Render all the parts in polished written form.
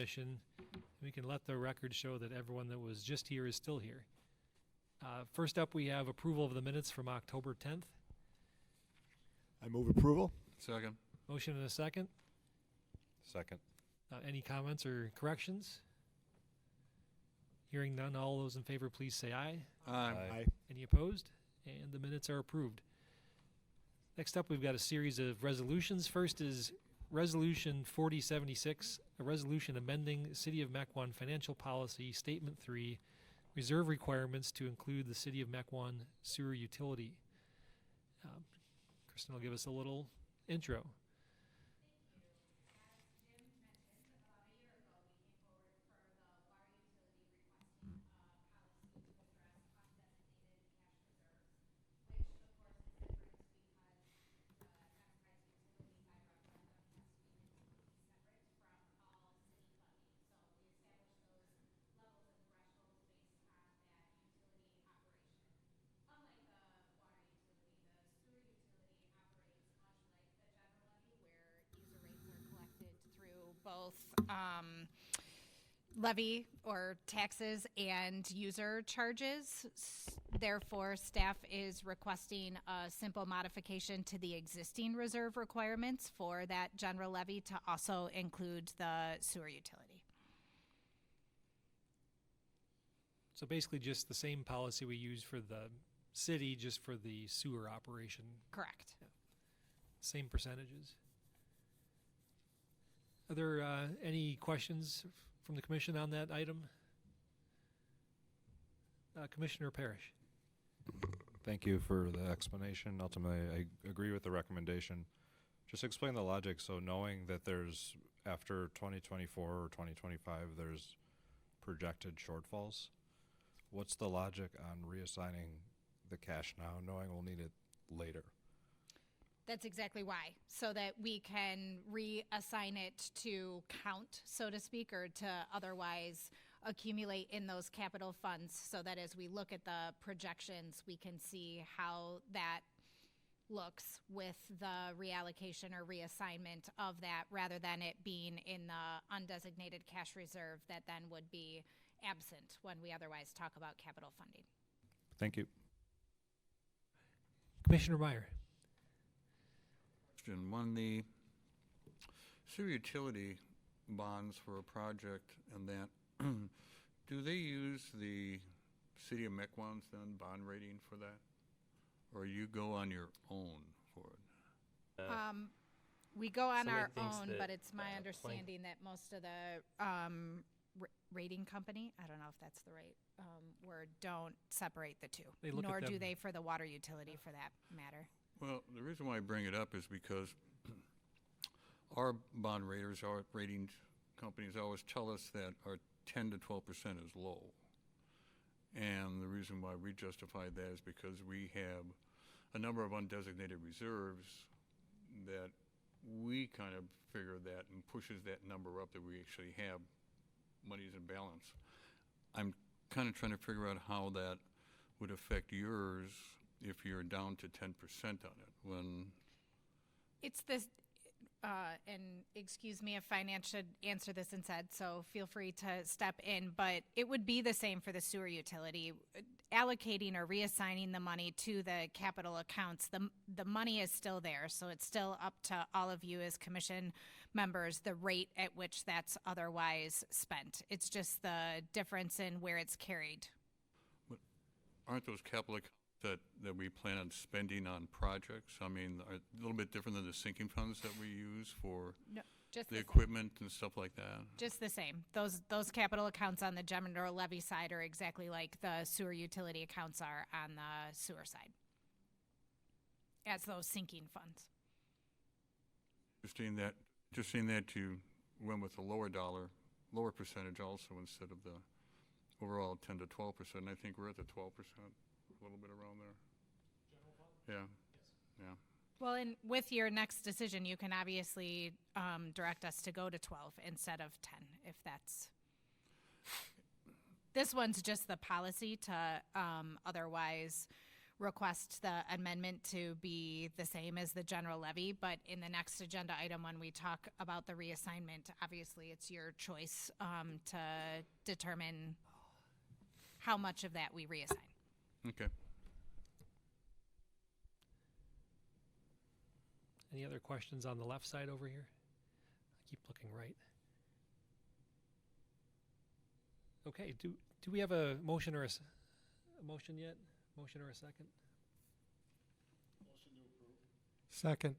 commission. We can let the record show that everyone that was just here is still here. First up, we have approval of the minutes from October 10th. I move approval. Second. Motion and a second. Second. Any comments or corrections? Hearing none, all those in favor, please say aye. Aye. Any opposed? And the minutes are approved. Next up, we've got a series of resolutions. First is Resolution 4076, a resolution amending City of Mequon Financial Policy Statement 3, reserve requirements to include the City of Mequon sewer utility. Kristen will give us a little intro. Both levy or taxes and user charges. Therefore, staff is requesting a simple modification to the existing reserve requirements for that general levy to also include the sewer utility. So basically just the same policy we use for the city, just for the sewer operation. Correct. Yeah. Same percentages. Are there any questions from the commission on that item? Commissioner Parrish. Thank you for the explanation. Ultimately, I agree with the recommendation. Just explain the logic. So knowing that there's, after 2024 or 2025, there's projected shortfalls, what's the logic on reassigning the cash now, knowing we'll need it later? That's exactly why, so that we can reassign it to count, so to speak, or to otherwise accumulate in those capital funds, so that as we look at the projections, we can see how that looks with the reallocation or reassignment of that, rather than it being in the undesignated cash reserve that then would be absent when we otherwise talk about capital funding. Thank you. Commissioner Meyer. When the sewer utility bonds for a project and that, do they use the City of Mequon's then bond rating for that? Or you go on your own for it? We go on Somebody our thinks own, that, but it's my understanding that most of the rating company, I don't know if that's the right word, don't separate the two. They look at Nor do them. they for the water utility for that matter. Well, the reason why I bring it up is because our bond raters, our rating companies always tell us that our 10 to 12% is low. And the reason why we justify that is because we have a number of undesignated reserves that we kind of figure that and pushes that number up, that we actually have monies in balance. I'm kind of trying to figure out how that would affect yours if you're down to 10% on it, when It's this, and excuse me if finance should answer this instead, so feel free to step in, but it would be the same for the sewer utility. Allocating or reassigning the money to the capital accounts, the money is still there, so it's still up to all of you as commission members, the rate at which that's otherwise spent. It's just the difference in where it's carried. But aren't those capital accounts that we plan on spending on projects, I mean, are a little bit different than the sinking funds that we use for No, just the the equipment and stuff like that? Just the same. Those capital accounts on the general levy side are exactly like the sewer utility accounts are on the sewer side, as those sinking funds. Just seeing that you went with a lower percentage also instead of the overall 10 to 12%. I think we're at the 12%, a little bit around there. General fund? Yeah. Yes. Yeah. Well, and with your next decision, you can obviously direct us to go to 12 instead of 10, if that's. This one's just the policy to otherwise request the amendment to be the same as the general levy, but in the next agenda item, when we talk about the reassignment, obviously it's your choice to determine how much of that we reassign. Okay. Any other questions on the left side over here? I keep looking right. Okay, do we have a motion or a motion yet? Motion or a second? Second.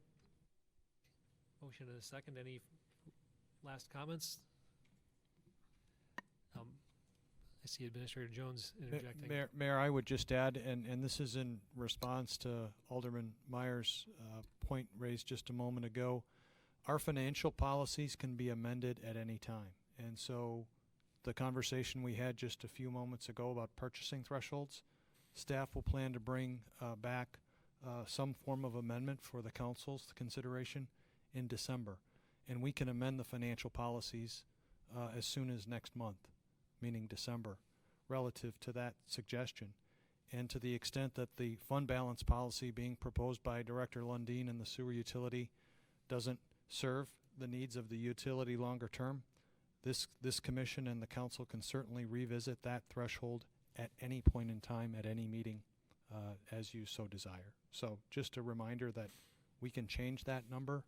Motion and a second. Any last comments? I see Administrator Jones interjecting. Mayor, I would just add, and this is in response to Alderman Meyer's point raised just a moment ago, our financial policies can be amended at any time. And so the conversation we had just a few moments ago about purchasing thresholds, staff will plan to bring back some form of amendment for the council's consideration in December. And we can amend the financial policies as soon as next month, meaning December, relative to that suggestion. And to the extent that the fund balance policy being proposed by Director Lundin and the sewer utility doesn't serve the needs of the utility longer term, this commission and the council can certainly revisit that threshold at any point in time, at any meeting, as you so desire. So just a reminder that we can change that number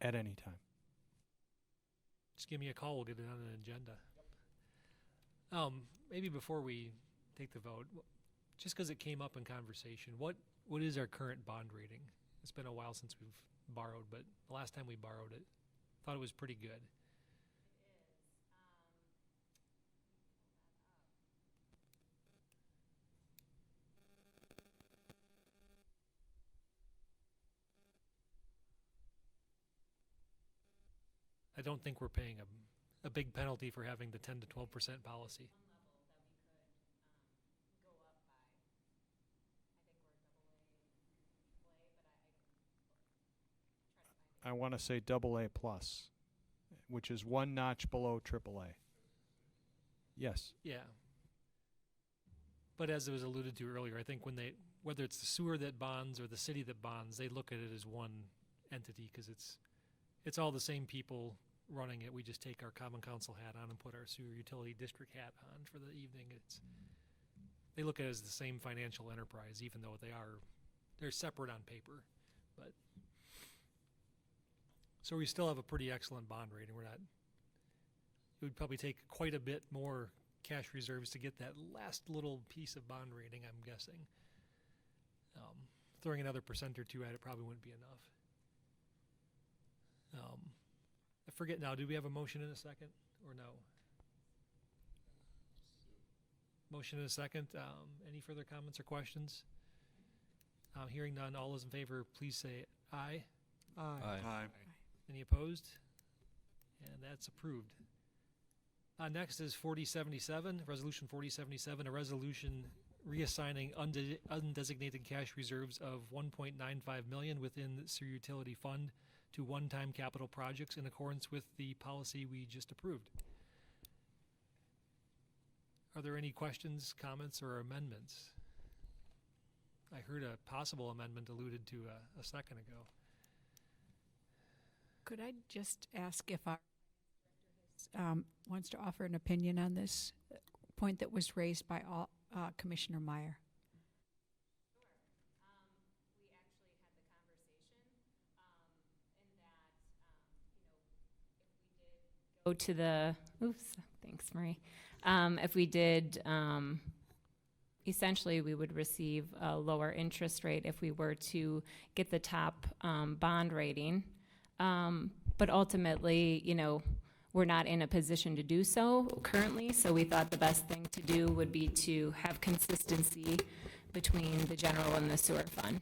at any time. Just give me a call. We'll get it on an agenda. Maybe before we take the vote, just because it came up in conversation, what is our current bond rating? It's been a while since we've borrowed, but the last time we borrowed it, thought it was pretty good. I don't think we're paying a big penalty for having the 10 to 12% policy. I want to say AA plus, which is one notch below AAA. Yes. Yeah. But as it was alluded to earlier, I think whether it's the sewer that bonds or the city that bonds, they look at it as one entity because it's all the same people running it. We just take our common council hat on and put our sewer utility district hat on for the evening. They look at it as the same financial enterprise, even though they're separate on paper. But so we still have a pretty excellent bond rating. It would probably take quite a bit more cash reserves to get that last little piece of bond rating, I'm guessing. Throwing another % or two at it probably wouldn't be enough. I forget now, do we have a motion in a second or no? Motion in a second. Any further comments or questions? Hearing none, all those in favor, please say aye. Aye. Any opposed? And that's approved. Next is 4077, Resolution 4077, a resolution reassigning undesignated cash reserves of $1.95 million within the sewer utility fund to one-time capital projects in accordance with the policy we just approved. Are there any questions, comments, or amendments? I heard a possible amendment alluded to a second ago. Could I just ask if our wants to offer an opinion on this point that was raised by Commissioner Meyer? We actually had the conversation in that, if we did go to the, thanks, Marie. If we did, essentially we would receive a lower interest rate if we were to get the top bond rating. But ultimately, we're not in a position to do so currently, so we thought the best thing to do would be to have consistency between the general and the sewer fund.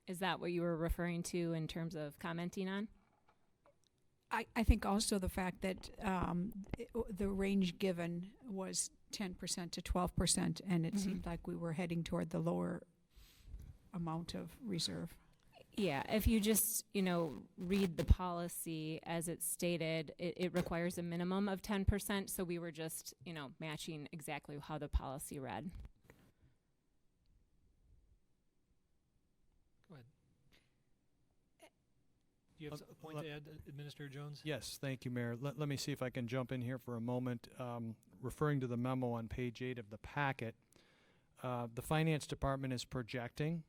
Is that what you were referring to in terms of commenting on? I think also the fact that the range given was 10% to 12%, and it seemed like we were heading toward the lower amount of reserve. Yeah, if you just, read the policy as it's stated, it requires a minimum of 10%, so we were just, matching exactly how the policy read. Do you have a point to add, Administrator Jones? Yes, thank you, Mayor. Let me see if I can jump in here for a moment. Referring to the memo on page 8 of the packet, the Finance Department is projecting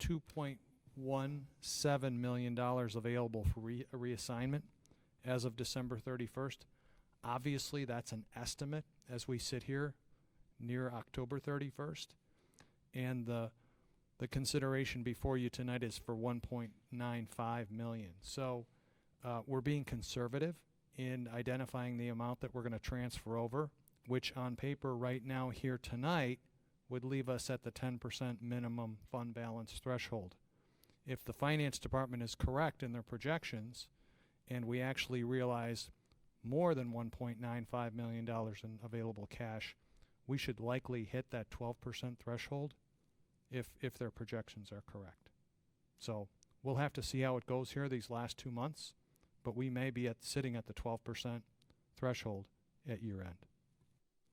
$2.17 million available for reassignment as of December 31st. Obviously, that's an estimate as we sit here near October 31st. And the consideration before you tonight is for 1.95 million. So we're being conservative in identifying the amount that we're going to transfer over, which on paper right now here tonight would leave us at the 10% minimum fund balance threshold. If the Finance Department is correct in their projections and we actually realize more than $1.95 million in available cash, we should likely hit that 12% threshold if their projections are correct. So we'll have to see how it goes here these last 2 months, but we may be sitting at the 12% threshold at year end.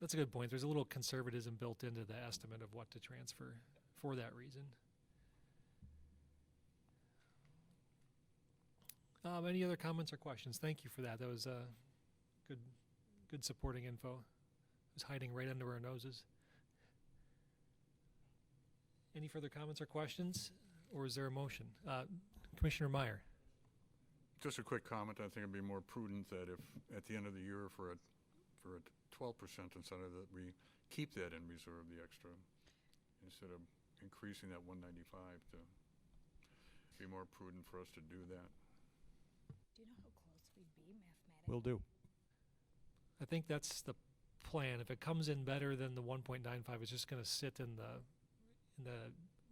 That's a good point. There's a little conservatism built into the estimate of what to transfer for that reason. Any other comments or questions? Thank you for that. That was good supporting info. It was hiding right under our noses. Any further comments or questions, or is there a motion? Commissioner Meyer. Just a quick comment. I think it'd be more prudent that if at the end of the year for a 12% incentive that we keep that in reserve, the extra, instead of increasing that 195 to be more prudent for us to do that. Do you know how close we'd be mathematically? Will do. I think that's the plan. If it comes in better than the 1.95, it's just going to sit in the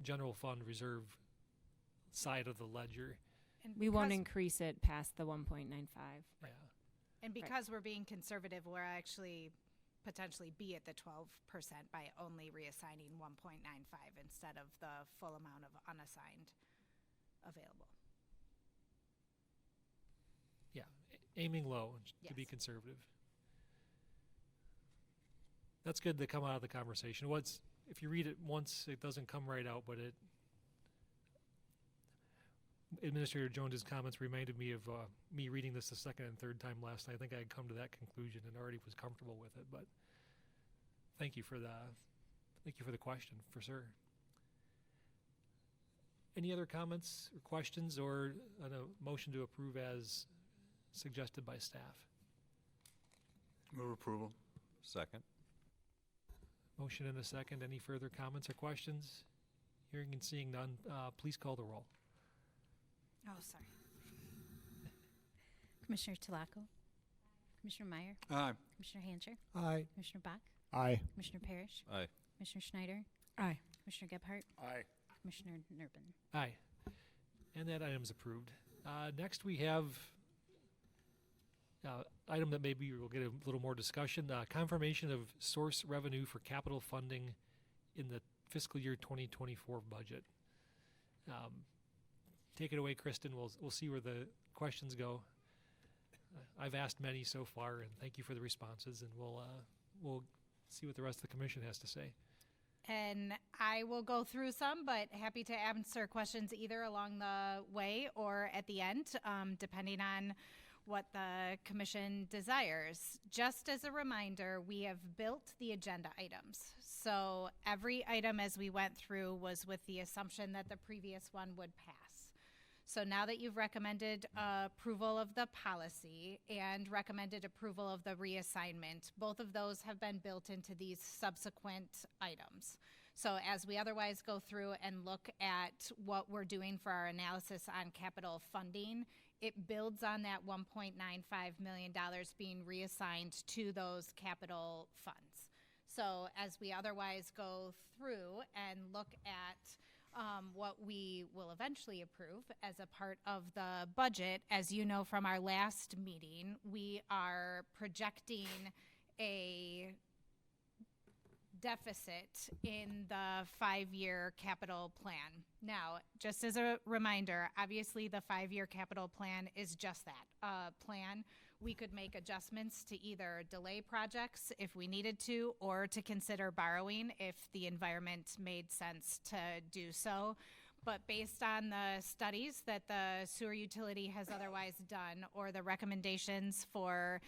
general fund reserve side of the ledger. And We won't because- increase it past the 1.95. Yeah. And because we're being conservative, we're actually potentially be at the 12% by only reassigning 1.95 instead of the full amount of unassigned available. Yeah, aiming low to be Yes. conservative. That's good to come out of the conversation. If you read it once, it doesn't come right out, but Administrator Jones's comments reminded me of me reading this the second and third time last night. I think I had come to that conclusion and already was comfortable with it. But thank you for the question, for sure. Any other comments or questions, or a motion to approve as suggested by staff? Move approval. Second. Motion and a second. Any further comments or questions? Hearing and seeing none, please call the roll. Oh, sorry. Commissioner Tlaco, Commissioner Meyer, Aye. Commissioner Hancher, Aye. Commissioner Bach, Aye. Commissioner Parrish, Aye. Commissioner Schneider, Aye. Commissioner Gebhardt, Aye. Commissioner Nerben. Aye. And that item's approved. Next, we have item that maybe we'll get a little more discussion, confirmation of source revenue for capital funding in the fiscal year 2024 budget. Take it away, Kristen. We'll see where the questions go. I've asked many so far, and thank you for the responses, and we'll see what the rest of the commission has to say. And I will go through some, but happy to answer questions either along the way or at the end, depending on what the commission desires. Just as a reminder, we have built the agenda items. So every item as we went through was with the assumption that the previous one would pass. So now that you've recommended approval of the policy and recommended approval of the reassignment, both of those have been built into these subsequent items. So as we otherwise go through and look at what we're doing for our analysis on capital funding, it builds on that $1.95 million being reassigned to those capital funds. So as we otherwise go through and look at what we will eventually approve as a part of the budget, as you know from our last meeting, we are projecting a deficit in the 5-year capital plan. Now, just as a reminder, obviously the 5-year capital plan is just that, plan. We could make adjustments to either delay projects if we needed to, or to consider borrowing if the environment made sense to do so. But based on the studies that the sewer utility has otherwise done, or the recommendations for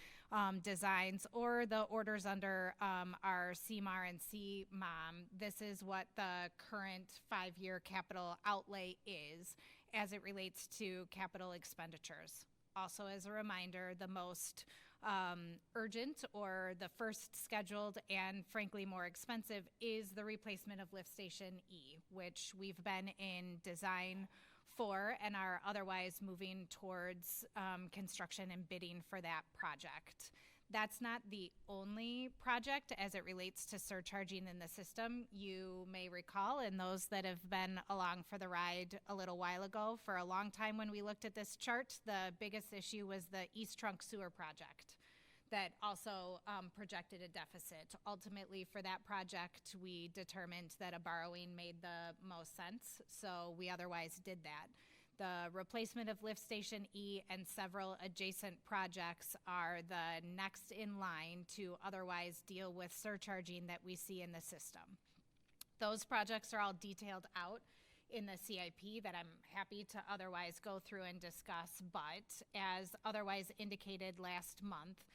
designs, or the orders under our CMAR and CMOM, this is what the current 5-year capital outlay is as it relates to capital expenditures. Also, as a reminder, the most urgent, or the first scheduled and frankly more expensive, is the replacement of Lift Station E, which we've been in design for and are otherwise moving towards construction and bidding for that project. That's not the only project as it relates to surcharging in the system. You may recall, and those that have been along for the ride a little while ago, for a long time when we looked at this chart, the biggest issue was the East Trunk Sewer project that also projected a deficit. Ultimately, for that project, we determined that a borrowing made the most sense, so we otherwise did that. The replacement of Lift Station E and several adjacent projects are the next in line to otherwise deal with surcharging that we see in the system. Those projects are all detailed out in the CIP that I'm happy to otherwise go through and discuss, but as otherwise indicated last month,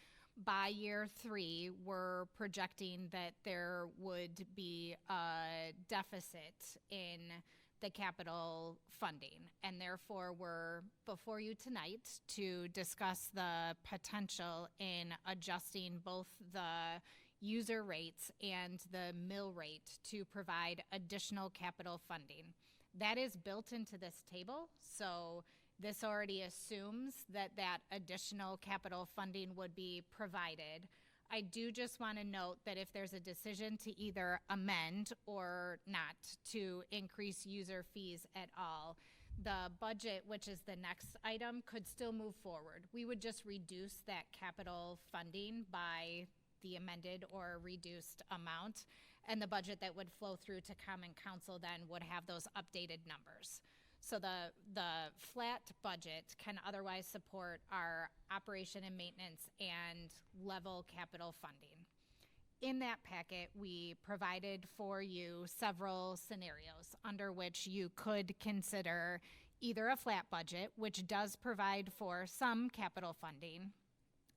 by year 3, we're projecting that there would be a deficit in the capital funding, and therefore we're before you tonight to discuss the potential in adjusting both the user rates and the mill rate to provide additional capital funding. That is built into this table, so this already assumes that that additional capital funding would be provided. I do just want to note that if there's a decision to either amend or not to increase user fees at all, the budget, which is the next item, could still move forward. We would just reduce that capital funding by the amended or reduced amount, and the budget that would flow through to Common Council then would have those updated numbers. So the flat budget can otherwise support our operation and maintenance and level capital funding. In that packet, we provided for you several scenarios under which you could consider either a flat budget, which does provide for some capital funding,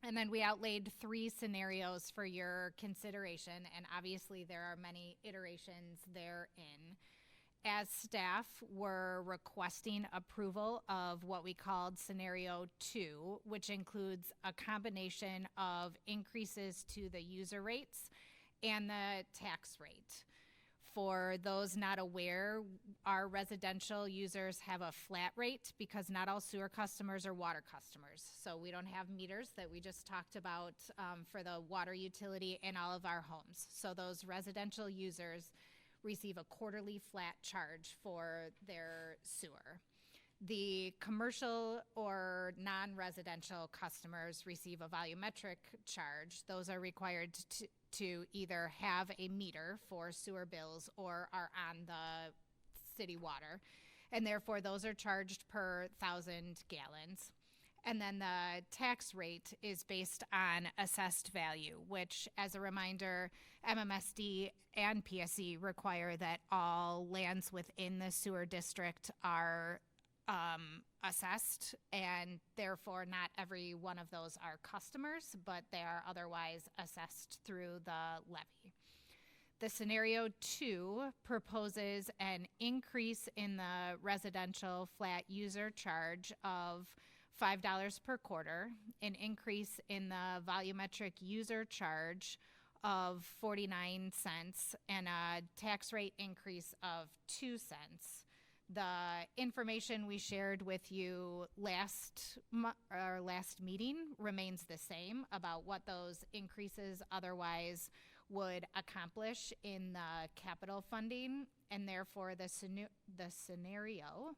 and then we outlaid 3 scenarios for your consideration, and obviously there are many iterations therein. As staff, we're requesting approval of what we called Scenario 2, which includes a combination of increases to the user rates and the tax rate. For those not aware, our residential users have a flat rate because not all sewer customers are water customers. So we don't have meters that we just talked about for the water utility in all of our homes. So those residential users receive a quarterly flat charge for their sewer. The commercial or non-residential customers receive a volumetric charge. Those are required to either have a meter for sewer bills or are on the city water, and therefore those are charged per 1,000 gallons. And then the tax rate is based on assessed value, which, as a reminder, MMSD and PSE require that all lands within the sewer district are assessed, and therefore not every one of those are customers, but they are otherwise assessed through the levy. The Scenario 2 proposes an increase in the residential flat user charge of $5 per quarter, an increase in the volumetric user charge of 49 cents, and a tax rate increase of 2 cents. The information we shared with you last meeting remains the same about what those increases otherwise would accomplish in the capital funding, and therefore the scenario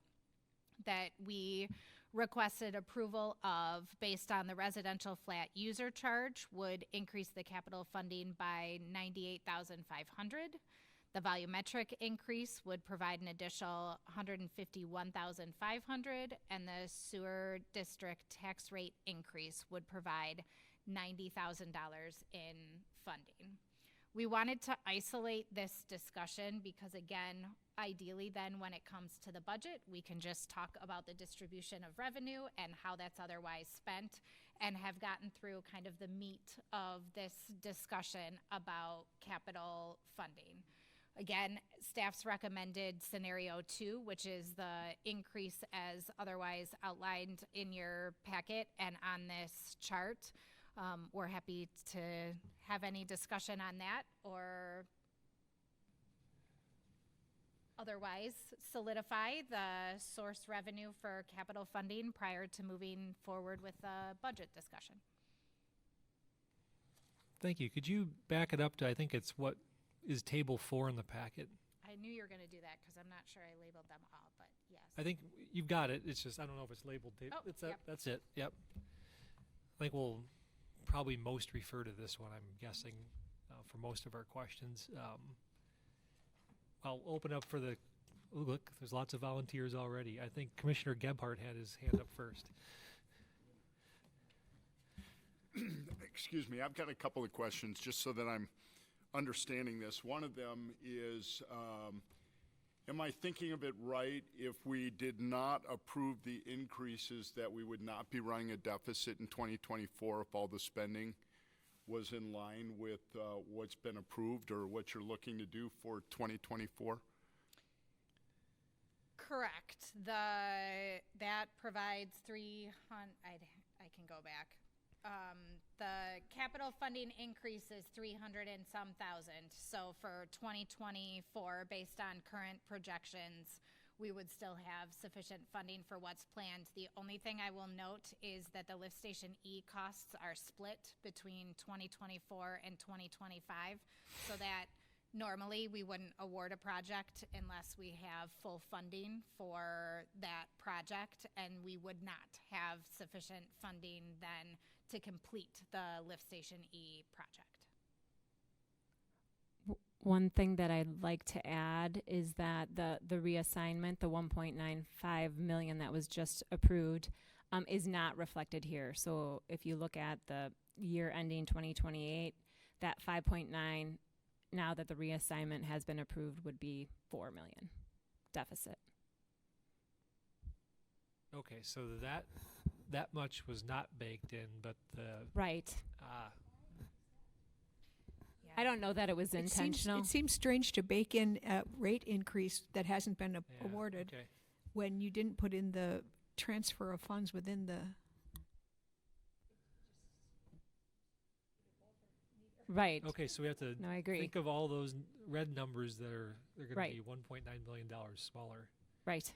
that we requested approval of based on the residential flat user charge would increase the capital funding by $98,500. The volumetric increase would provide an additional $151,500, and the sewer district tax rate increase would provide $90,000 in funding. We wanted to isolate this discussion because, again, ideally then when it comes to the budget, we can just talk about the distribution of revenue and how that's otherwise spent, and have gotten through kind of the meat of this discussion about capital funding. Again, staff's recommended scenario 2, which is the increase as otherwise outlined in your packet and on this chart. We're happy to have any discussion on that, or otherwise solidify the source revenue for capital funding prior to moving forward with the budget discussion. Thank you. Could you back it up to, I think it's what is table 4 in the packet? I knew you were going to do that because I'm not sure I labeled them all, but yes. I think you've got it. It's just, I don't know if it's labeled. Oh, It's yep. That's it. Yep. I think we'll probably most refer to this one, I'm guessing, for most of our questions. I'll open up for the, oh, look, there's lots of volunteers already. I think Commissioner Gebhardt had his hand up first. Excuse me, I've got a couple of questions just so that I'm understanding this. One of them is, am I thinking of it right if we did not approve the increases that we would not be running a deficit in 2024 if all the spending was in line with what's been approved or what you're looking to do for 2024? Correct. That provides 300, I can go back. The capital funding increase is 300 and some thousand. So for 2024, based on current projections, we would still have sufficient funding for what's planned. The only thing I will note is that the lift station E costs are split between 2024 and 2025, so that normally we wouldn't award a project unless we have full funding for that project, and we would not have sufficient funding then to complete the lift station E project. One thing that I'd like to add is that the reassignment, the 1.95 million that was just approved, is not reflected here. So if you look at the year ending 2028, that 5.9, now that the reassignment has been approved, would be 4 million deficit. Okay, so that much was not baked in, but the Right. Yeah. I don't know that it was intentional. It seems strange to bake in a rate increase that hasn't been yeah, awarded Okay. when you didn't put in the transfer of funds within the. Right. Okay, so we have to No, I agree. think of all those red numbers that they're going Right. to be $1.9 million smaller. Right.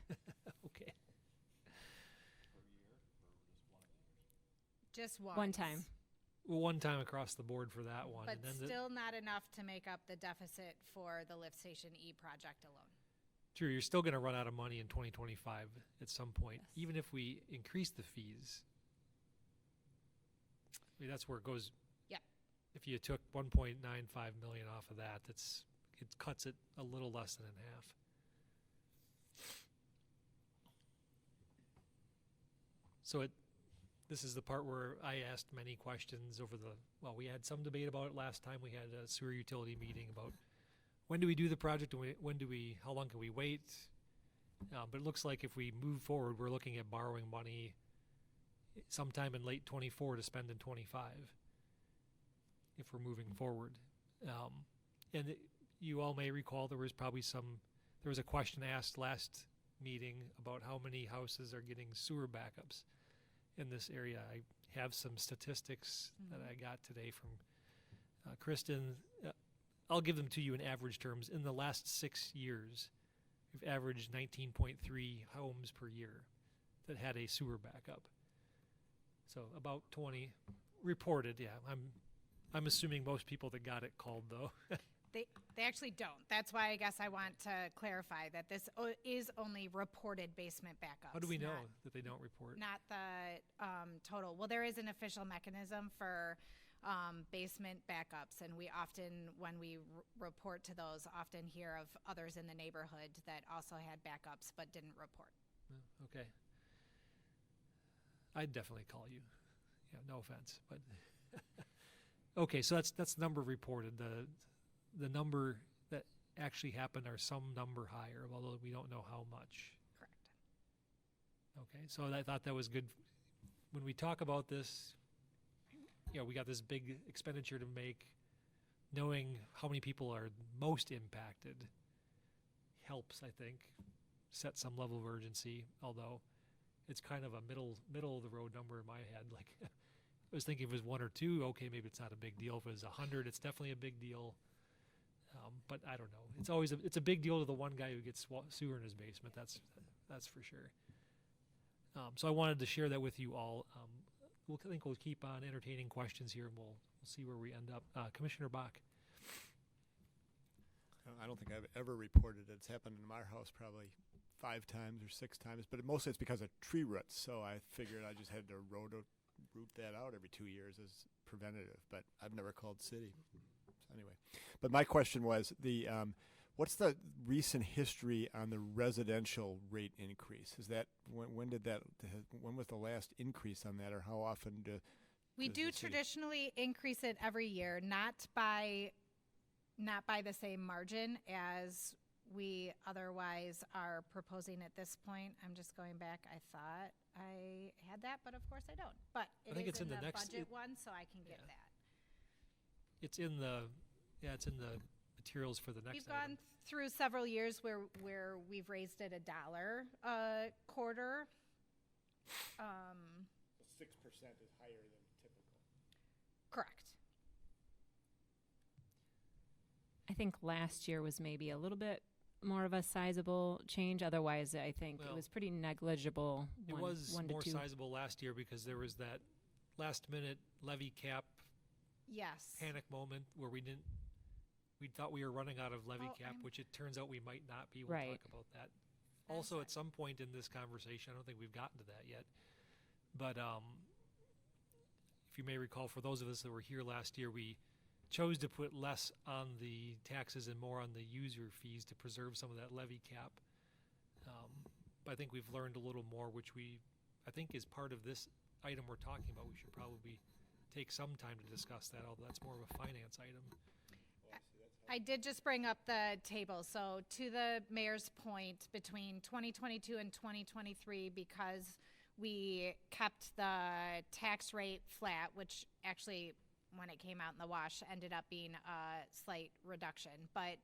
Okay. Just One time. Well, one time across the board for that one. But and then still not enough to make up the deficit for the lift station E project alone. true, you're still going to run out of money in 2025 at some point, Yes. even if we increase the fees. I mean, that's where it goes. Yep. If you took 1.95 million off of that, it cuts it a little less than in half. So this is the part where I asked many questions we had some debate about it last time. We had a sewer utility meeting about when do we do the project and how long can we wait? But it looks like if we move forward, we're looking at borrowing money sometime in late 24 to spend in 25 if we're moving forward. You all may recall there was a question asked last meeting about how many houses are getting sewer backups in this area. I have some statistics that I got today from Kristen. I'll give them to you in average terms. In the last 6 years, we've averaged 19.3 homes per year that had a sewer backup. So about 20 reported. Yeah, I'm assuming most people that got it called though. They actually don't. That's why I guess I want to clarify that this is only reported basement backups. How do we know that they don't report? Not the total. Well, there is an official mechanism for basement backups, and we often, when we report to those, often hear of others in the neighborhood that also had backups but didn't report. Okay. I'd definitely call you. Yeah, no offense, but okay. So that's the number reported. the number that actually happened are some number higher, although we don't know how much. Correct. Okay, so I thought that was good. When we talk about this, we got this big expenditure to make. Knowing how many people are most impacted helps, I think, set some level of urgency, although it's kind of a middle of the road number in my head. Like, I was thinking if it was 1 or 2, okay, maybe it's not a big deal. If it was 100, it's definitely a big deal. But I don't know. It's always it's a big deal to the one guy who gets sewer in his basement. That's for sure. So I wanted to share that with you all. I think we'll keep on entertaining questions here, and we'll see where we end up. Commissioner Bach. I don't think I've ever reported it. It's happened in my house probably 5 times or 6 times, but mostly it's because of tree roots. So I figured I just had to root that out every 2 years as preventative. But I've never called city. So anyway, but my question was what's the recent history on the residential rate increase? Is that when was the last increase on that, or how often do we does do the city- traditionally increase it every year, not by the same margin as we otherwise are proposing at this point. I'm just going back. I thought I had that, but of course I don't. But I think it's in the next- budget one, so I can get Yeah. that. It's in the materials for the next We've item. gone through several years where we've raised it $1 a quarter. 6% is higher than typical? Correct. I think last year was maybe a little bit more of a sizable change. Otherwise, I think Well, it was pretty negligible. It one- was 1 to more 2. sizable last year because there was that last-minute levy cap Yes. panic moment where we thought we were running out of levy Oh, cap, I'm- which it turns out we might not be. We'll Right. talk about that. I'm Also, sorry. at some point in this conversation, I don't think we've gotten to that yet, but if you may recall, for those of us that were here last year, we chose to put less on the taxes and more on the user fees to preserve some of that levy cap. But I think we've learned a little more, which I think is part of this item we're talking about. We should probably take some time to discuss that, although that's more of a finance item. I did just bring up the table. So to the mayor's point, between 2022 and 2023, because we kept the tax rate flat, which actually, when it came out in the wash, ended up being a slight reduction. But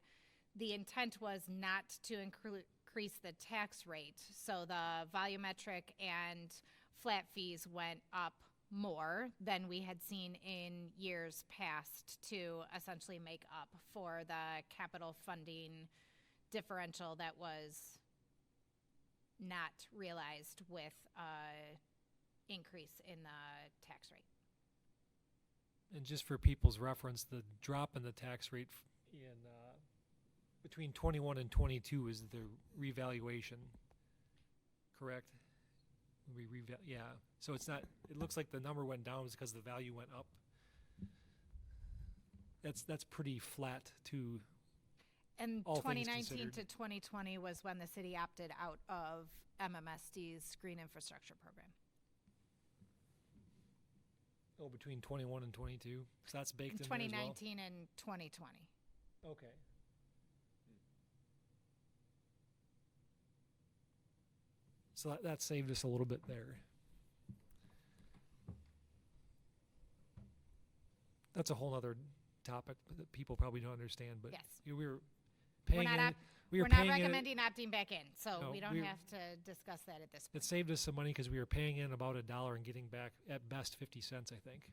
the intent was not to increase the tax rate. So the volumetric and flat fees went up more than we had seen in years past to essentially make up for the capital funding differential that was not realized with increase in the tax rate. And just for people's reference, the drop in the tax rate in between 21 and 22 is the revaluation, correct? Yeah. So it's not. It looks like the number went down because the value went up. That's pretty flat to. And All things 2019 to considered. 2020 was when the city opted out of MMSD's green infrastructure program. Oh, between 21 and 22. So that's baked In in there as well. 2019 and 2020. Okay. So that saved us a little bit there. That's a whole other topic that people probably don't understand, but Yes. we were We're paying not, in, op- we were we're not paying in, recommending opting back in, so No, we don't we're- have to discuss that at this point. it saved us some money because we were paying in about $1 and getting back at best 50 cents, I think.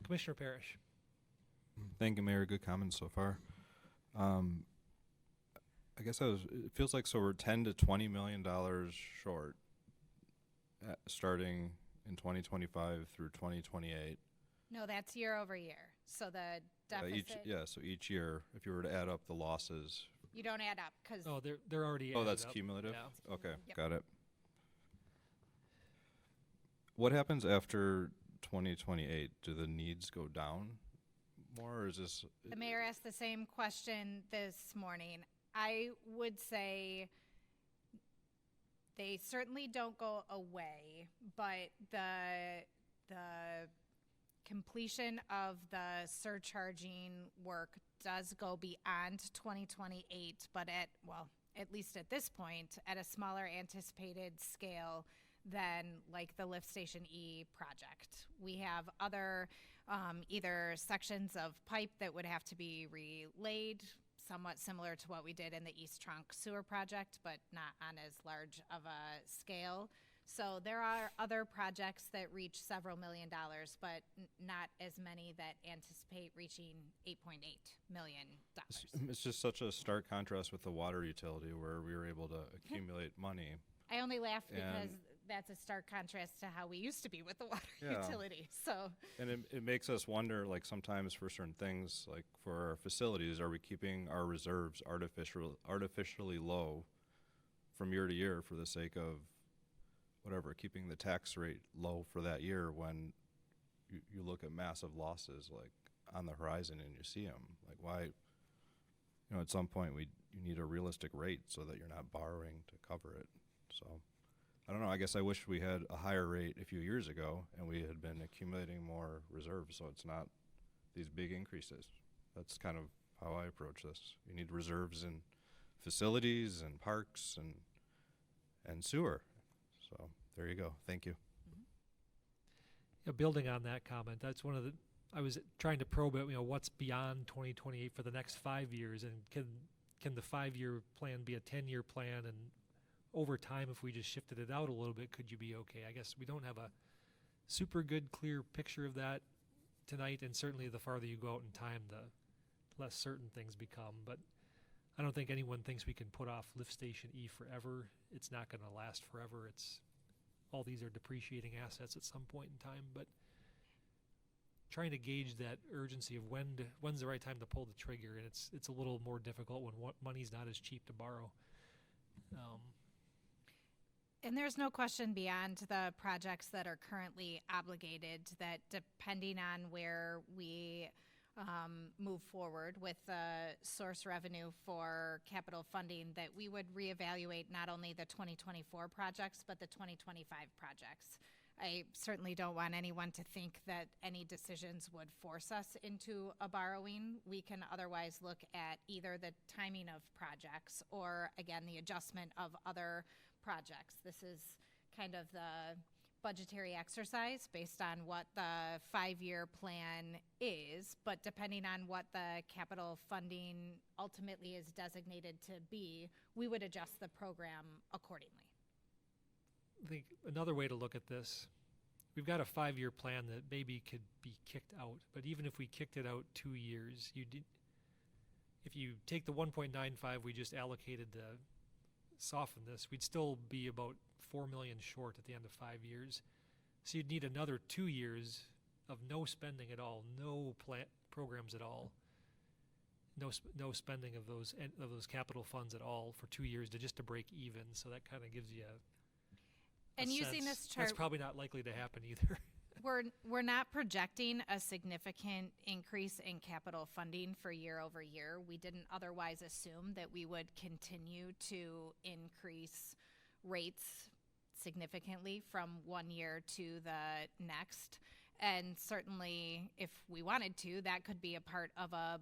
Commissioner Parrish. Thank you, Mayor. Good comments so far. I guess it feels like so we're $10 to $20 million short starting in 2025 through 2028. No, that's year over year. So the deficit, So each year, if you were to add up the losses. you don't add up because Oh, they're already Oh, added that's up. cumulative? Yeah. Okay, Yep. got it. What happens after 2028? Do the needs go down more, or is this? the mayor asked the same question this morning. I would say they certainly don't go away, but the completion of the surcharging work does go beyond 2028, but at least at this point, at a smaller anticipated scale than like the Lift Station E project. We have other either sections of pipe that would have to be relayed, somewhat similar to what we did in the East Trunk Sewer project, but not on as large of a scale. So there are other projects that reach several $1 million, but not as many that anticipate reaching $8.8 million. It's just such a stark contrast with the water utility where we were able to accumulate money. I only laugh because And- that's a stark contrast to how we used to be with the water Yeah. utility. So And it makes us wonder, like sometimes for certain things, like for our facilities, are we keeping our reserves artificially low from year to year for the sake of whatever, keeping the tax rate low for that year when you look at massive losses like on the horizon and you see them? Like why, at some point you need a realistic rate so that you're not borrowing to cover it. So I don't know. I guess I wish we had a higher rate a few years ago and we had been accumulating more reserves so it's not these big increases. That's kind of how I approach this. You need reserves in facilities and parks and sewer. So there you go. Thank you. Yeah, building on that comment, that's one of the, I was trying to probe it, what's beyond 2028 for the next 5 years, and can the 5-year plan be a 10-year plan, and over time, if we just shifted it out a little bit, could you be okay? I guess we don't have a super good, clear picture of that tonight, and certainly the farther you go out in time, the less certain things become, but I don't think anyone thinks we can put off Lift Station E forever. It's not going to last forever. All these are depreciating assets at some point in time, but trying to gauge that urgency of when's the right time to pull the trigger, and it's a little more difficult when money's not as cheap to borrow. And there's no question beyond the projects that are currently obligated that depending on where we move forward with the source revenue for capital funding, that we would reevaluate not only the 2024 projects, but the 2025 projects. I certainly don't want anyone to think that any decisions would force us into a borrowing. We can otherwise look at either the timing of projects or, again, the adjustment of other projects. This is kind of the budgetary exercise based on what the 5-year plan is, but depending on what the capital funding ultimately is designated to be, we would adjust the program accordingly. I think another way to look at this, we've got a 5-year plan that maybe could be kicked out, but even if we kicked it out 2 years, if you take the 1.95 we just allocated to soften this, we'd still be about $4 million short at the end of 5 years. So you'd need another 2 years of no spending at all, no programs at all, no spending of those capital funds at all for 2 years to break even. So that kind of gives you a And using sense. this chart, That's probably not likely to happen either. we're not projecting a significant increase in capital funding for year over year. We didn't otherwise assume that we would continue to increase rates significantly from one year to the next. And certainly, if we wanted to, that could be a part of a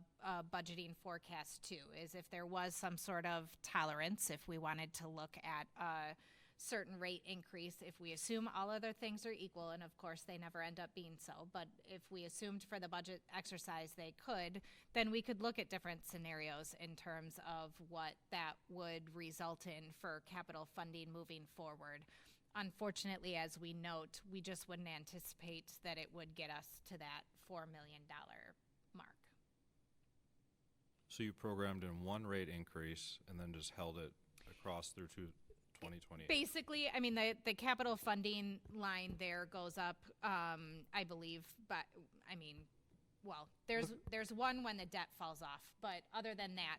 budgeting forecast too, is if there was some sort of tolerance, if we wanted to look at a certain rate increase, if we assume all other things are equal, and of course they never end up being so, but if we assumed for the budget exercise they could, then we could look at different scenarios in terms of what that would result in for capital funding moving forward. Unfortunately, as we note, we just wouldn't anticipate that it would get us to that $4 million mark. So you programmed in one rate increase and then just held it across through to 2028. Basically, I mean, the capital funding line there goes up, I believe, but, I mean, well, there's one when the debt falls off, but other than that,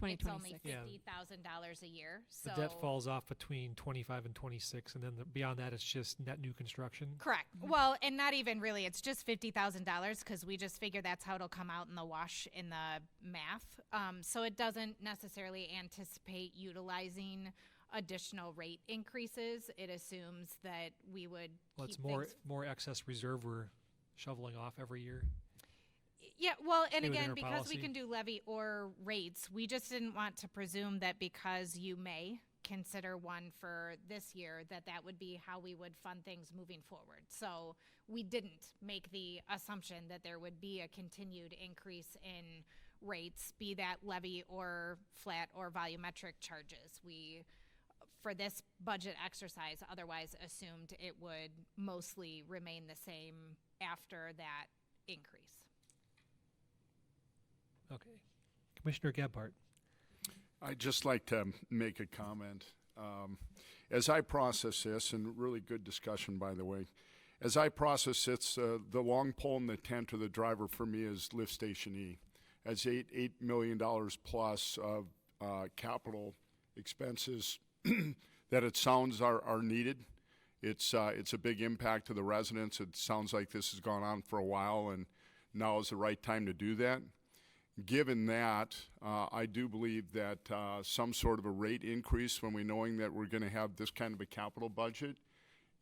it's only $50,000 a year. So The debt falls off between 25 and 26, and then beyond that, it's just net new construction. Correct. Well, and not even really. It's just $50,000 because we just figure that's how it'll come out in the wash in the math. So it doesn't necessarily anticipate utilizing additional rate increases. It assumes that we would Well, keep it's things. more excess reserve we're shoveling off every year? Yeah, well, and Stay within again, our because policy. we can do levy or rates, we just didn't want to presume that because you may consider one for this year, that that would be how we would fund things moving forward. So we didn't make the assumption that there would be a continued increase in rates, be that levy or flat or volumetric charges. We, for this budget exercise, otherwise assumed it would mostly remain the same after that increase. Okay. Commissioner Gebhardt. I'd just like to make a comment. As I process this, and really good discussion, by the way, as I process this, the long pole in the tent or the driver for me is Lift Station E. As $8 million plus of capital expenses that it sounds are needed. It's a big impact to the residents. It sounds like this has gone on for a while, and now is the right time to do that. Given that, I do believe that some sort of a rate increase when we knowing that we're going to have this kind of a capital budget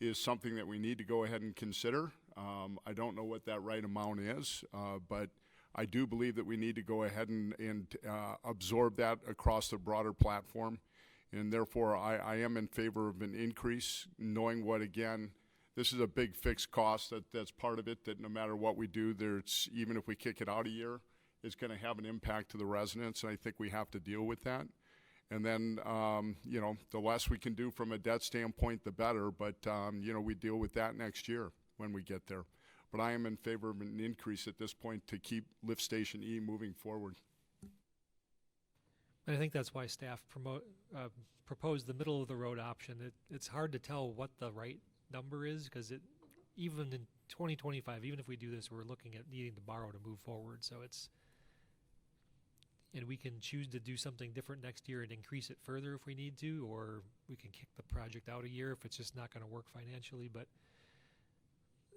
is something that we need to go ahead and consider. I don't know what that right amount is, but I do believe that we need to go ahead and absorb that across the broader platform. And therefore, I am in favor of an increase, knowing what, again, this is a big fixed cost that's part of it, that no matter what we do, there's, even if we kick it out a year, it's going to have an impact to the residents, and I think we have to deal with that. And then, you know, the less we can do from a debt standpoint, the better, but, you know, we deal with that next year when we get there. But I am in favor of an increase at this point to keep Lift Station E moving forward. And I think that's why staff proposed the middle of the road option. It's hard to tell what the right number is, because even in 2025, even if we do this, we're looking at needing to borrow to move forward. So and we can choose to do something different next year and increase it further if we need to, or we can kick the project out a year if it's just not going to work financially. But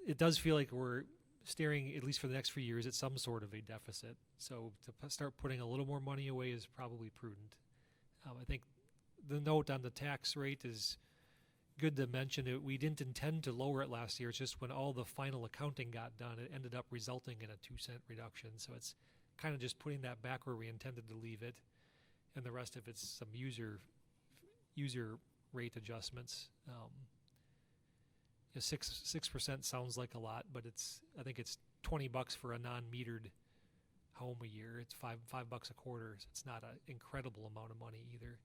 it does feel like we're staring, at least for the next few years, at some sort of a deficit. So to start putting a little more money away is probably prudent. I think the note on the tax rate is good to mention. We didn't intend to lower it last year. It's just when all the final accounting got done, it ended up resulting in a 2-cent reduction. So it's kind of just putting that back where we intended to leave it, and the rest of it's some user rate adjustments. 6% sounds like a lot, but I think it's $20 for a non-metered home a year. It's $5 a quarter. So it's not an incredible amount of money either.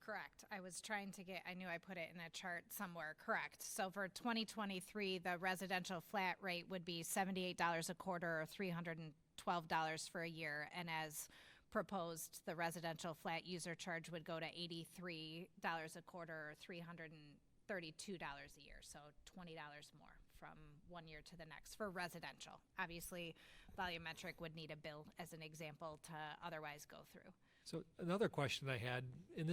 Correct. I was trying to I knew I put it in a chart somewhere. Correct. So for 2023, the residential flat rate would be $78 a quarter, or $312 for a year. And as proposed, the residential flat user charge would go to $83 a quarter, or $332 a year. So $20 more from one year to the next for residential. Obviously, volumetric would need a bill as an example to otherwise go through. So another question I had, and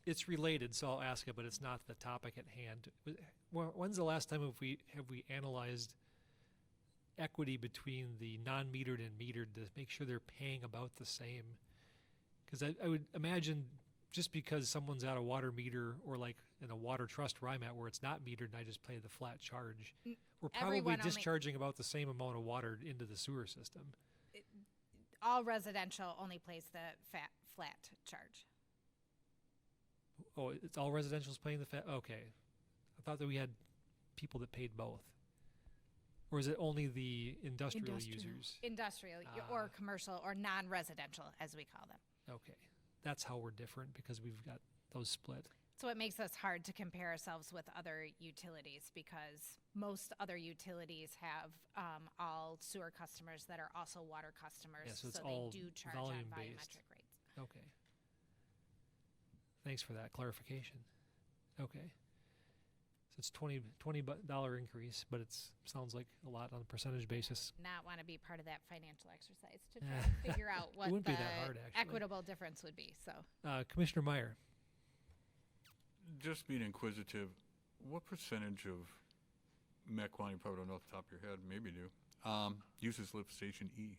it's related, so I'll ask it, but it's not the topic at hand. When's the last time have we analyzed equity between the non-metered and metered to make sure they're paying about the same? Because I would imagine just because someone's at a water meter, or like in a water trust where I'm at, where it's not metered and I just pay the flat charge, we're probably Everyone discharging about the same amount of water into the sewer system. All residential only pays the flat charge. Oh, it's all residential's paying the okay. I thought that we had people that paid both. Or is it only the industrial users? Industrial or commercial or non-residential, as we call them. Okay. That's how we're different, because we've got those split. So it makes us hard to compare ourselves with other utilities, because most other utilities have all sewer customers that are also water customers. Yeah, so it's they all do charge on volume-based. volumetric rates. Okay. Thanks for that clarification. Okay. So it's $20 increase, but sounds like a lot on a percentage basis. Not want to be part of that financial exercise to try to figure out what wouldn't the be that hard, actually. equitable difference would be. So Commissioner Meyer. Just being inquisitive, what percentage of Mequon, you probably don't know off the top of your head, maybe you do, uses Lift Station E?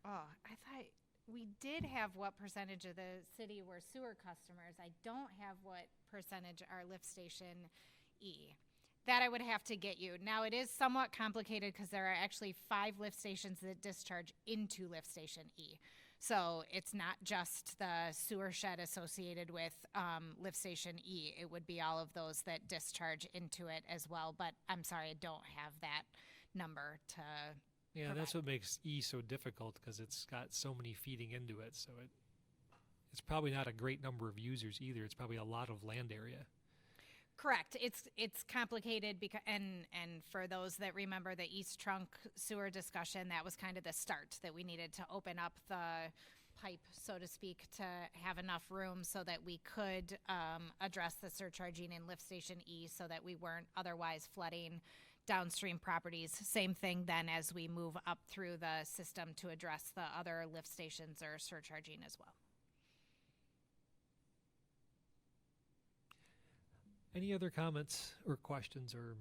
Oh, I thought we did have what percentage of the city were sewer customers. I don't have what percentage are Lift Station E. That I would have to get you. Now, it is somewhat complicated because there are actually 5 lift stations that discharge into lift station E. So it's not just the sewer shed associated with lift station E. It would be all of those that discharge into it as well. But I'm sorry, I don't have that number to. Yeah, that's provide. what makes E so difficult because it's got so many feeding into it. So it's probably not a great number of users either. It's probably a lot of land area. Correct. It's complicated because and for those that remember the East Trunk sewer discussion, that was kind of the start that we needed to open up the pipe, so to speak, to have enough room so that we could address the surcharging in lift station E, so that we weren't otherwise flooding downstream properties. Same thing then as we move up through the system to address the other lift stations or surcharging as well. Any other comments or questions or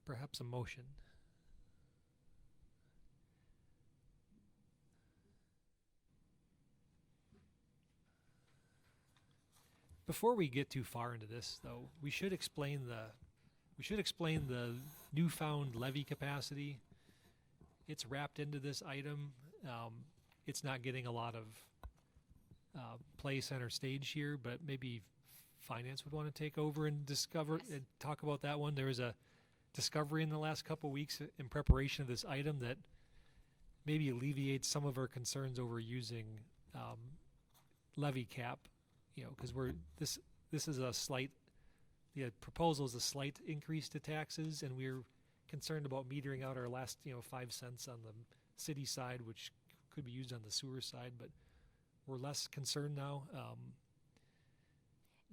perhaps a motion? Before we get too far into this, though, we should explain the newfound levy capacity. It's wrapped into this item. It's not getting a lot of play center stage here, but maybe finance would want to take over and discover and talk about that one. There was a discovery in the last couple of weeks in preparation of this item that maybe alleviates some of our concerns over using levy cap, because this is a slight, the proposal is a slight increase to taxes, and we're concerned about metering out our last 5 cents on the city side, which could be used on the sewer side, but we're less concerned now.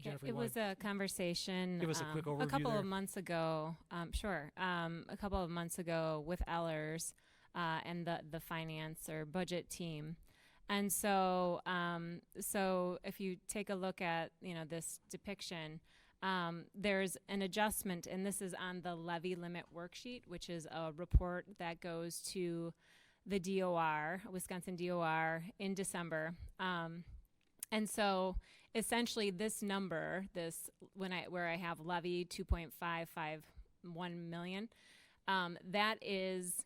Jennifer, It was a conversation. give us a quick overview a couple there? of months ago. Sure. A couple of months ago with Ellers and the finance or budget team, and so if you take a look at this depiction, there's an adjustment, and this is on the levy limit worksheet, which is a report that goes to the DOR, Wisconsin DOR, in December. And so essentially this number, where I have levy 2.551 million, that is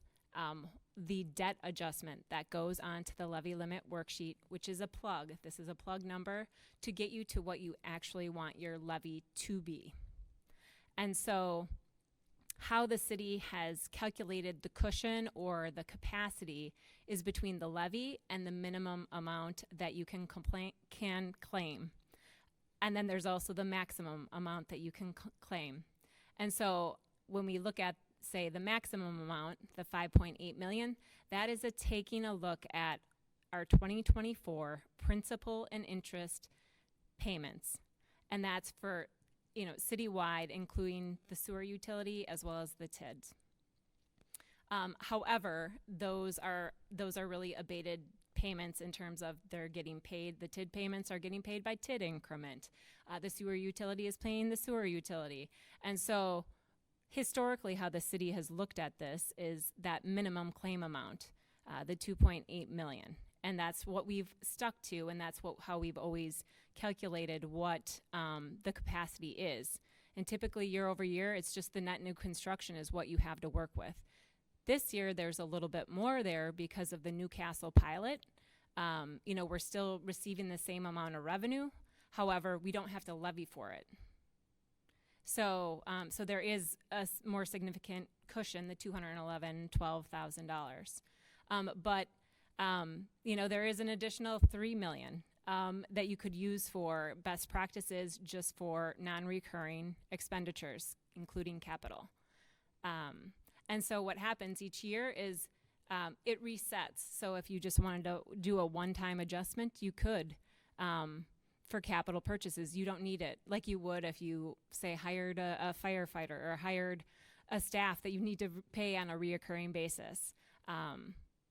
the debt adjustment that goes onto the levy limit worksheet, which is a plug. This is a plug number to get you to what you actually want your levy to be. And so how the city has calculated the cushion or the capacity is between the levy and the minimum amount that you can claim. And then there's also the maximum amount that you can claim. And so when we look at, say, the maximum amount, the 5.8 million, that is taking a look at our 2024 principal and interest payments. And that's for citywide, including the sewer utility as well as the TIDs. However, those are really abated payments in terms of they're getting paid. The TID payments are getting paid by TID increment. The sewer utility is paying the sewer utility. And so historically, how the city has looked at this is that minimum claim amount, the 2.8 million. And that's what we've stuck to, and that's how we've always calculated what the capacity is. And typically year over year, it's just the net new construction is what you have to work with. This year, there's a little bit more there because of the Newcastle pilot. We're still receiving the same amount of revenue. However, we don't have to levy for it. So there is a more significant cushion, the $12,000. But there is an additional $3 million that you could use for best practices just for non-recurring expenditures, including capital. And so what happens each year is it resets. So if you just wanted to do a one-time adjustment, you could for capital purchases. You don't need it like you would if you, say, hired a firefighter or hired a staff that you need to pay on a reoccurring basis.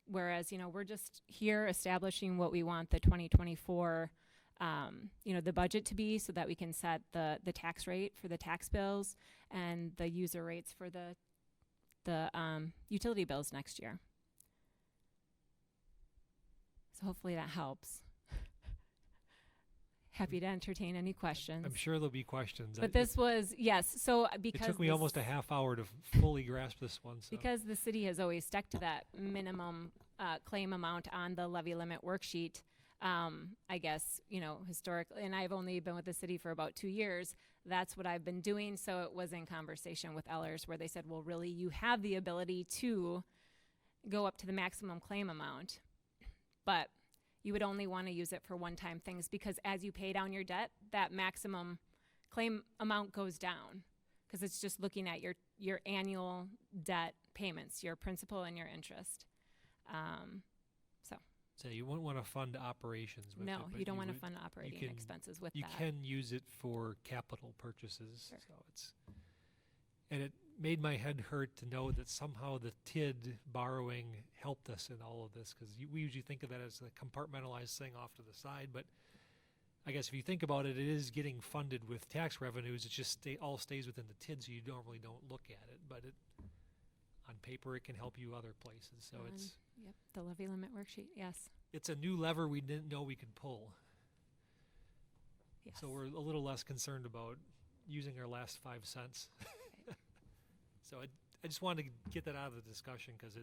Whereas, we're just here establishing what we want the 2024, the budget to be, so that we can set the tax rate for the tax bills and the user rates for the utility bills next year. So hopefully that helps. Happy to entertain any questions. I'm sure there'll be questions. But this was, yes, so it because took me this- almost a half hour to fully grasp this one. So. Because the city has always stuck to that minimum claim amount on the levy limit worksheet, I guess, historically, and I've only been with the city for about 2 years, that's what I've been doing. So it was in conversation with Ellers where they said, well, really, you have the ability to go up to the maximum claim amount, but you would only want to use it for one-time things because as you pay down your debt, that maximum claim amount goes down because it's just looking at your annual debt payments, your principal and your interest. So you wouldn't want to fund operations with it. No, but you don't want to would- fund operating can- expenses with You that. can use it for capital purchases. Sure. So and it made my head hurt to know that somehow the TID borrowing helped us in all of this because we usually think of that as a compartmentalized thing off to the side. But I guess if you think about it, it is getting funded with tax revenues. It just all stays within the TID, so you normally don't look at it. But on paper, it can help you other places. So Yep, the levy limit worksheet, yes. it's a new lever we didn't know we could pull. Yes. So we're a little less concerned about using our last 5 cents. So I just wanted to get that out of the discussion because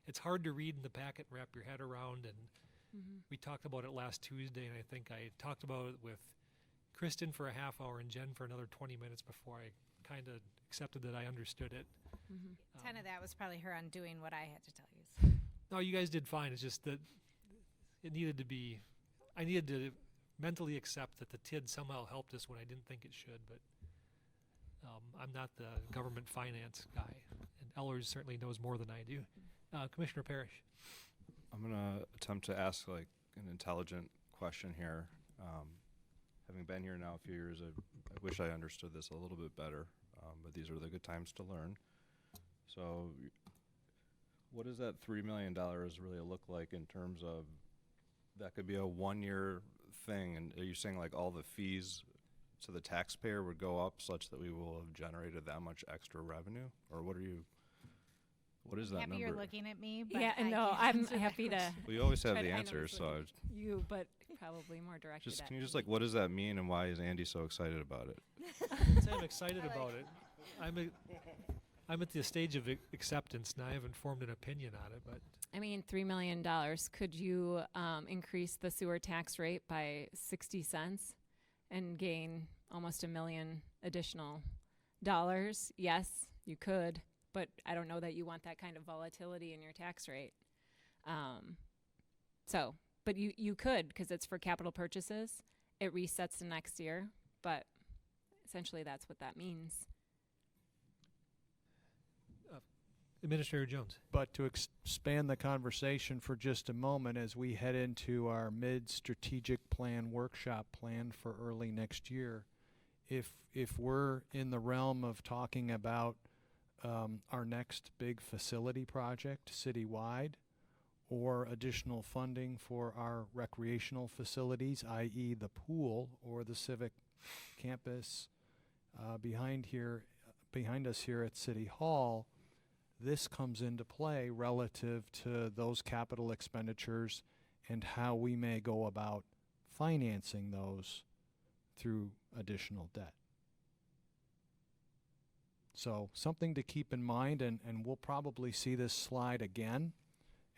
it's hard to read in the packet and wrap your head around. And we talked about it last Tuesday, and I think I talked about it with Kristen for a half hour and Jen for another 20 minutes before I kind of accepted that I understood it. 10 of that was probably her undoing what I had to tell you. No, you guys did fine. It's just that it needed to be, I needed to mentally accept that the TID somehow helped us when I didn't think it should, but I'm not the government finance guy, and Ellers certainly knows more than I do. Commissioner Parrish. I'm gonna attempt to ask like an intelligent question here. Having been here now a few years, I wish I understood this a little bit better, but these are the good times to learn. So what does that $3 million really look like in terms of, that could be a 1-year thing, and are you saying like all the fees to the taxpayer would go up such that we will have generated that much extra revenue? Or what is that Happy number? you're looking at me, but Yeah, I no, can't I'm answer that happy to. question. Well, you always have try the to- I know answer, this so was you, but probably more directed just at can you just me. like, what does that mean and why is Andy so excited about it? So I'm excited about it. I'm at the stage of acceptance now. I haven't formed an opinion on it, but I mean, $3 million. Could you increase the sewer tax rate by 60 cents and gain almost $1 million additional dollars? Yes, you could, but I don't know that you want that kind of volatility in your tax rate. But you could, because it's for capital purchases. It resets the next year, but essentially that's what that means. Administrator Jones. But to expand the conversation for just a moment as we head into our mid-strategic plan workshop plan for early next year, if we're in the realm of talking about our next big facility project citywide or additional funding for our recreational facilities, i.e. the pool or the civic campus behind us here at City Hall, this comes into play relative to those capital expenditures and how we may go about financing those through additional debt. So something to keep in mind, and we'll probably see this slide again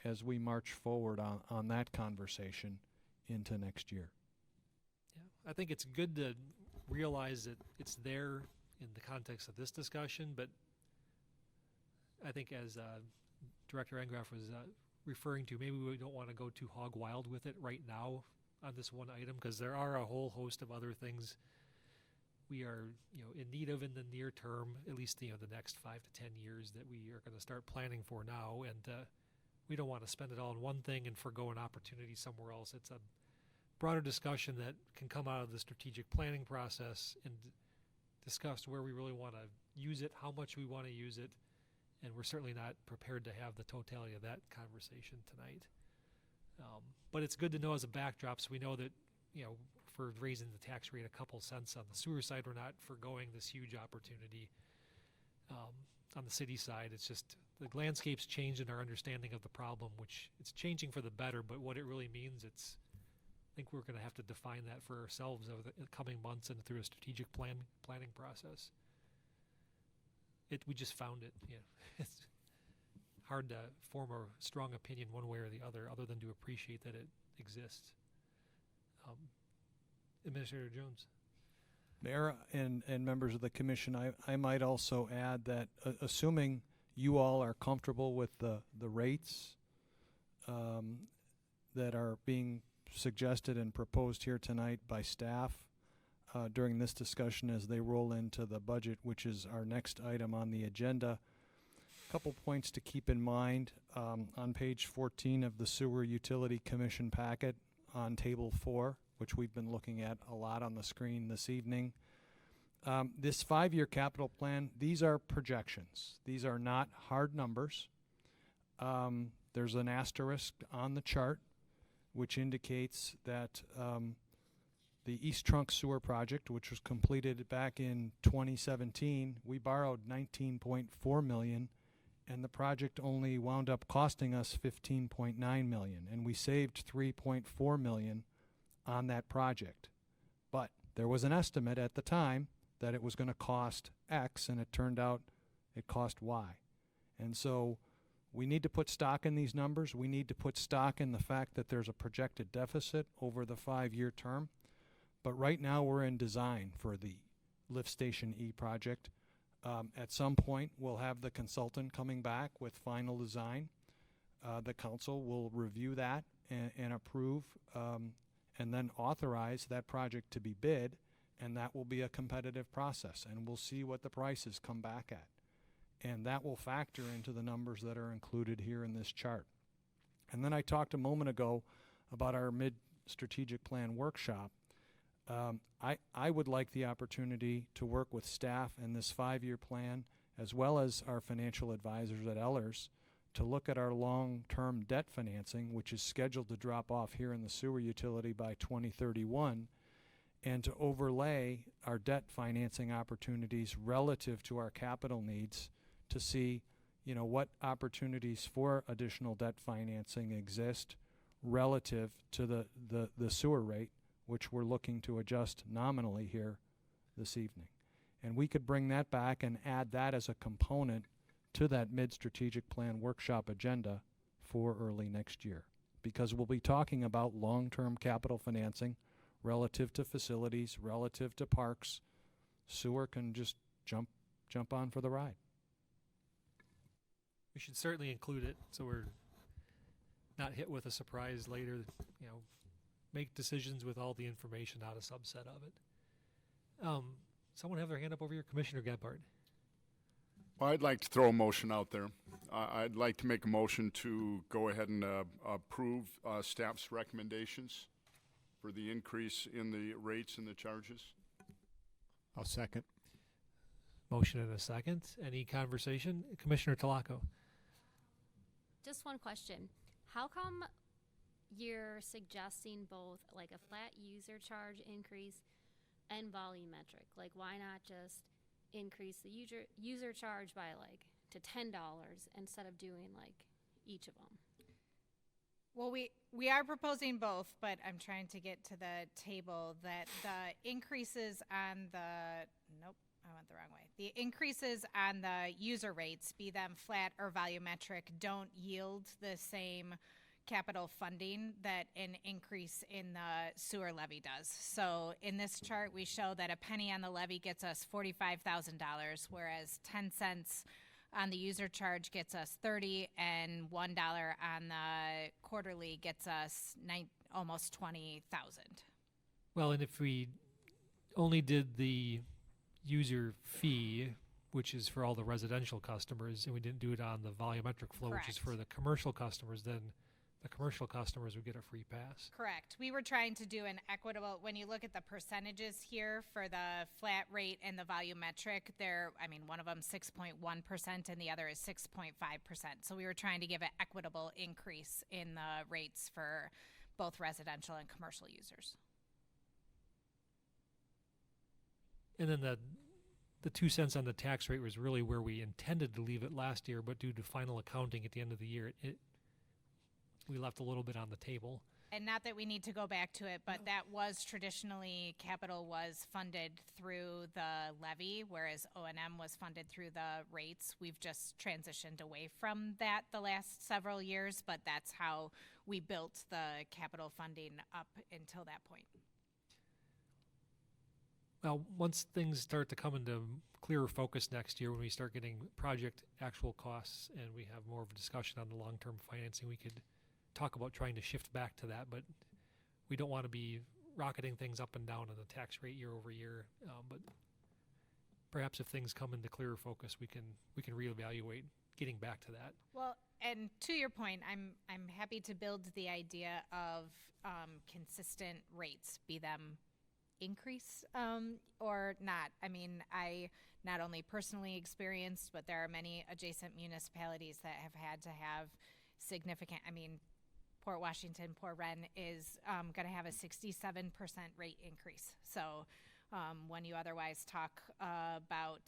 as we march forward on that conversation into next year. Yeah, I think it's good to realize that it's there in the context of this discussion, but I think as Director Engraff was referring to, maybe we don't want to go too hog wild with it right now on this one item because there are a whole host of other things we are in need of in the near term, at least the next 5 to 10 years that we are going to start planning for now, and we don't want to spend it all on one thing and forgo an opportunity somewhere else. It's a broader discussion that can come out of the strategic planning process and discuss where we really want to use it, how much we want to use it. And we're certainly not prepared to have the totality of that conversation tonight. But it's good to know as a backdrop, so we know that, for raising the tax rate a couple cents on the sewer side, we're not forgoing this huge opportunity on the city side. It's just the landscape's changed in our understanding of the problem, which it's changing for the better, but what it really means, it's think we're going to have to define that for ourselves over the coming months and through a strategic planning process. We just found it. Yeah, it's hard to form a strong opinion one way or the other than to appreciate that it exists. Administrator Jones. Mayor and members of the commission, I might also add that assuming you all are comfortable with the rates that are being suggested and proposed here tonight by staff during this discussion as they roll into the budget, which is our next item on the agenda. A couple points to keep in mind. On page 14 of the Sewer Utility Commission packet on table 4, which we've been looking at a lot on the screen this evening. This 5-year capital plan, these are projections. These are not hard numbers. There's an asterisk on the chart which indicates that the East Trunk Sewer Project, which was completed back in 2017, we borrowed $19.4 million, and the project only wound up costing us $15.9 million, and we saved $3.4 million on that project. But there was an estimate at the time that it was going to cost X, and it turned out it cost Y. And so we need to put stock in these numbers. We need to put stock in the fact that there's a projected deficit over the 5-year term. But right now we're in design for the Lift Station E project. At some point, we'll have the consultant coming back with final design. The council will review that and approve and then authorize that project to be bid, and that will be a competitive process, and we'll see what the prices come back at. And that will factor into the numbers that are included here in this chart. And then I talked a moment ago about our mid-strategic plan workshop. I would like the opportunity to work with staff in this 5-year plan, as well as our financial advisors at Ellers, to look at our long-term debt financing, which is scheduled to drop off here in the sewer utility by 2031, and to overlay our debt financing opportunities relative to our capital needs to see, what opportunities for additional debt financing exist relative to the sewer rate, which we're looking to adjust nominally here this evening. And we could bring that back and add that as a component to that mid-strategic plan workshop agenda for early next year, because we'll be talking about long-term capital financing relative to facilities, relative to parks. Sewer can just jump on for the ride. We should certainly include it so we're not hit with a surprise later. Make decisions with all the information, not a subset of it. Someone have their hand up over here, Commissioner Gebhardt. Well, I'd like to throw a motion out there. I'd like to make a motion to go ahead and approve staff's recommendations for the increase in the rates and the charges. I'll second. Motion and a second. Any conversation? Commissioner Talaco. Just one question. How come you're suggesting both like a flat user charge increase and volumetric? Like, why not just increase the user charge by to $10 instead of doing each of them? Well, we are proposing both, but I'm trying to get to the table that the increases on nope, I went the wrong way. The increases on the user rates, be them flat or volumetric, don't yield the same capital funding that an increase in the sewer levy does. So in this chart, we show that a penny on the levy gets us $45,000, whereas 10 cents on the user charge gets us $30, and $1 on the quarterly gets us almost $20,000. Well, and if we only did the user fee, which is for all the residential customers, and we didn't do it on the volumetric flow, which is for the commercial customers, then the commercial customers would get a free pass. Correct. We were trying to do an equitable, when you look at the percentages here for the flat rate and the volumetric, one of them 6.1% and the other is 6.5%. So we were trying to give an equitable increase in the rates for both residential and commercial users. And then the 2 cents on the tax rate was really where we intended to leave it last year, but due to final accounting at the end of the year, we left a little bit on the table. And not that we need to go back to it, but that was traditionally, capital was funded through the levy, whereas O&M was funded through the rates. We've just transitioned away from that the last several years, but that's how we built the capital funding up until that point. Well, once things start to come into clearer focus next year, when we start getting project actual costs and we have more of a discussion on the long-term financing, we could talk about trying to shift back to that. But we don't want to be rocketing things up and down on the tax rate year over year. But perhaps if things come into clearer focus, we can reevaluate getting back to that. Well, and to your point, I'm happy to build the idea of consistent rates, be them increase or not. I mean, I not only personally experienced, but there are many adjacent municipalities that have had to have significant, I mean, Port Washington, Port Ren is going to have a 67% rate increase. So when you otherwise talk about,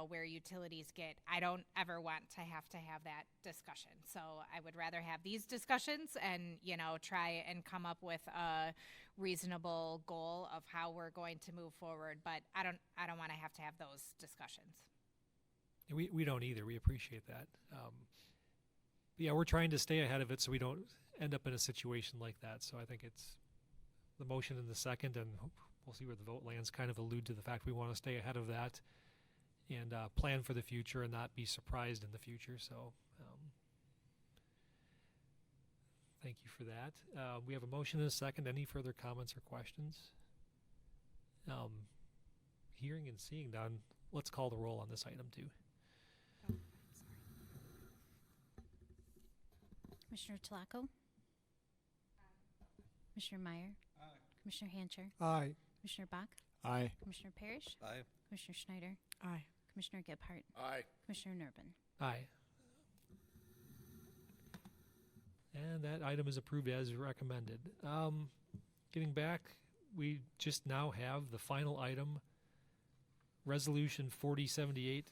where utilities get, I don't ever want to have that discussion. So I would rather have these discussions and, try and come up with a reasonable goal of how we're going to move forward. But I don't want to have those discussions. We don't either. We appreciate that. Yeah, we're trying to stay ahead of it so we don't end up in a situation like that. So I think it's the motion in the second, and we'll see where the vote lands, kind of allude to the fact we want to stay ahead of that and plan for the future and not be surprised in the future. So thank you for that. We have a motion and a second. Any further comments or questions? Hearing and seeing none, let's call the roll on this item too. Commissioner Tlaco? Commissioner Meyer? Commissioner Hancher? Aye. Commissioner Bach? Aye. Commissioner Parrish? Aye. Commissioner Schneider? Aye. Commissioner Gebhardt? Aye. Commissioner Nervin? Aye. And that item is approved as recommended. Getting back, we just now have the final item, Resolution 4078,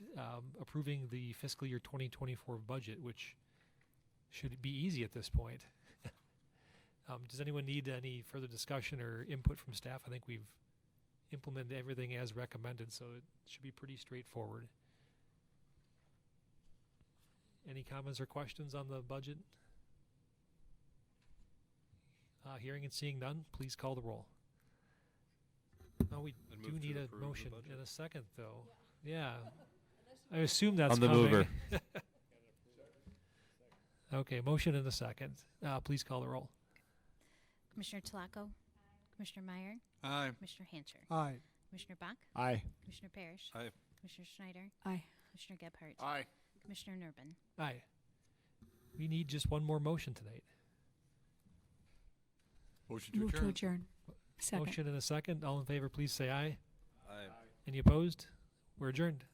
approving the fiscal year 2024 budget, which should be easy at this point. Does anyone need any further discussion or input from staff? I think we've implemented everything as recommended, so it should be pretty straightforward. Any comments or questions on the budget? Hearing and seeing none, please call the roll. Oh, we And do move to need a approve the motion budget. in a second, though. Yeah. I assume that's On the coming. mover. Okay, motion in a second. Please call the roll. Commissioner Tlaco? Commissioner Meyer? Aye. Commissioner Hancher? Aye. Commissioner Bach? Aye. Commissioner Parrish? Aye. Commissioner Schneider? Aye. Commissioner Gebhardt? Aye. Commissioner Nervin? Aye. We need just one more motion tonight. Motion to Move to adjourn. adjourn. Second. Motion in a second. All in favor, please say aye. Aye. Any opposed? We're adjourned.